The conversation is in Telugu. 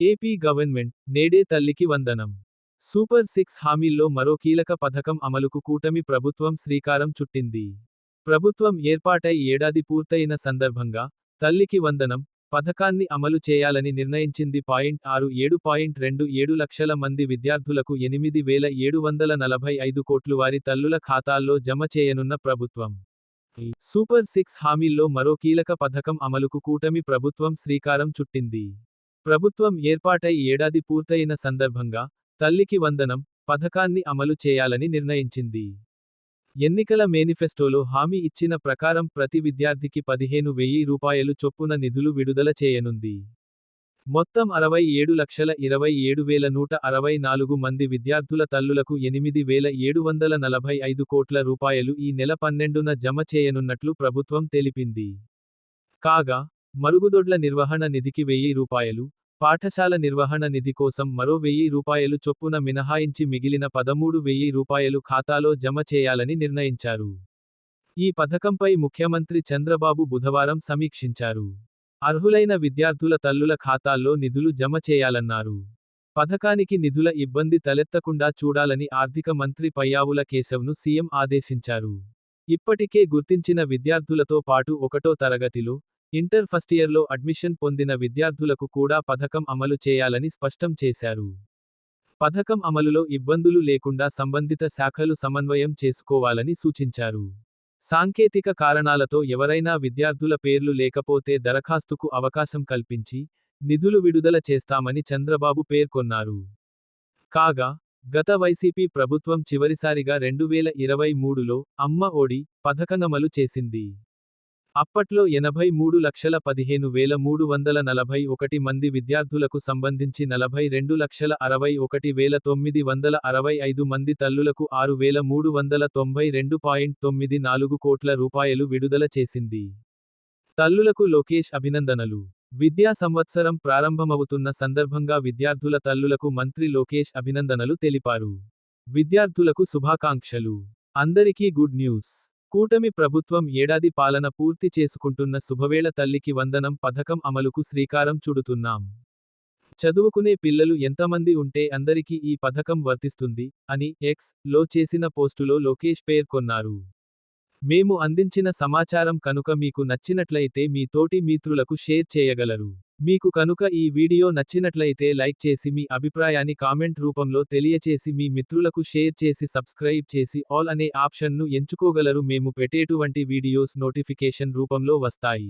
ఏపీ గవర్నమెంట్ నేడే తల్లికి వందనం. సూపర్ సిక్స్ హామీల్లో మరో కీలక పథకం అమలుకు కూటమి ప్రభుత్వం శ్రీకారం చుట్టింది. ప్రభుత్వం ఏర్పాటై ఏడాది పూర్తయిన సందర్భంగా తల్లికి వందనం పథకాన్ని అమలు చేయాలని నిర్ణయించింది. 67.27 లక్షల మంది విద్యార్థులకు 8,745 కోట్లు వారి తల్లుల ఖాతాల్లో జమ చేయనున్న ప్రభుత్వం. సూపర్ సిక్స్ హామీల్లో మరో కీలక పథకం అమలుకు కూటమి ప్రభుత్వం శ్రీకారం చుట్టింది. ప్రభుత్వం ఏర్పాటై ఏడాది పూర్తయిన సందర్భంగా తల్లికి వందనం పథకాన్ని అమలు చేయాలని నిర్ణయించింది. ఎన్నికల మేనిఫెస్టోలో హామీ ఇచ్చిన ప్రకారం ప్రతి విద్యార్థికి 15,000 రూపాయలు చొప్పున నిధులు విడుదల చేయనుంది. మొత్తం 67,27,164 మంది విద్యార్థుల తల్లులకు 8,745 కోట్ల రూపాయలు ఈ నెల 12న జమ చేయనున్నట్లు ప్రభుత్వం తెలిపింది. కాగా, మరుగుదొడ్ల నిర్వహణ నిధికి 1,000 రూపాయలు, పాఠశాల నిర్వహణ నిధి కోసం మరో 1,000 రూపాయలు చొప్పున మినహాయించి మిగిలిన 13,000 రూపాయలు ఖాతాలో జమ చేయాలని నిర్ణయించారు. ఈ పథకంపై ముఖ్యమంత్రి చంద్రబాబు బుధవారం సమీక్షించారు. అర్హులైన విద్యార్థుల తల్లుల ఖాతాల్లో నిధులు జమ చేయాలన్నారు. పథకానికి నిధుల ఇబ్బంది తలెత్తకుండా చూడాలని ఆర్థిక మంత్రి పయ్యావుల కేశవ్ను సీఎం ఆదేశించారు. ఇప్పటికే గుర్తించిన విద్యార్థులతో పాటు 1వ తరగతిలో, ఇంటర్ ఫస్టియర్లో అడ్మిషన్ పొందిన విద్యార్థులకు కూడా పథకం అమలు చేయాలని స్పష్టం చేశారు. పథకం అమలులో ఇబ్బందులు లేకుండా సంబంధిత శాఖలు సమన్వయం చేసుకోవాలని సూచించారు. సాంకేతిక కారణాలతో ఎవరైనా విద్యార్థుల పేర్లు లేకపోతే దరఖాస్తుకు అవకాశం కల్పించి, నిధులు విడుదల చేస్తామని చంద్రబాబు పేర్కొన్నారు. కాగా, గత వైసీపీ ప్రభుత్వం చివరిసారిగా 2023లో అమ్మ ఒడి పథకమలు చేసింది. అప్పట్లో 83,15,341 మంది విద్యార్థులకు సంబంధించి 42,61,965 మంది తల్లులకు 6,392.94 కోట్ల రూపాయలు విడుదల చేసింది. తల్లులకు లోకేష్ అభినందనలు. విద్యా సంవత్సరం ప్రారంభమవుతున్న సందర్భంగా విద్యార్థుల తల్లులకు మంత్రి లోకేష్ అభినందనలు తెలిపారు. విద్యార్థులకు శుభాకాంక్షలు. అందరికీ గుడ్ న్యూస్. కూటమి ప్రభుత్వం ఏడాది పాలన పూర్తి చేసుకుంటున్న శుభవేళ తల్లికి వందనం పథకం అమలుకు శ్రీకారం చుడుతున్నాం. చదువుకునే పిల్లలు ఎంతమంది ఉంటే అందరికీ ఈ పథకం వర్తిస్తుంది అని ఎక్స్.లో చేసిన పోస్టులో లోకేష్ పేర్కొన్నారు. మేము అందించిన సమాచారం కనుక మీకు నచ్చినట్లయితే మీ తోటి మిత్రులకు షేర్ చేయగలరు. మీకు కనుక ఈ వీడియో నచ్చినట్లయితే లైక్ చేసి మీ అభిప్రాయాన్ని కామెంట్ రూపంలో తెలియచేసి మీ మిత్రులకు షేర్ చేసి సబ్స్క్రైబ్ చేసి ఆల్ అనే ఆప్షన్ను ఎంచుకోగలరు. మేము పెట్టేటువంటి వీడియోస్ నోటిఫికేషన్ రూపంలో వస్తాయి.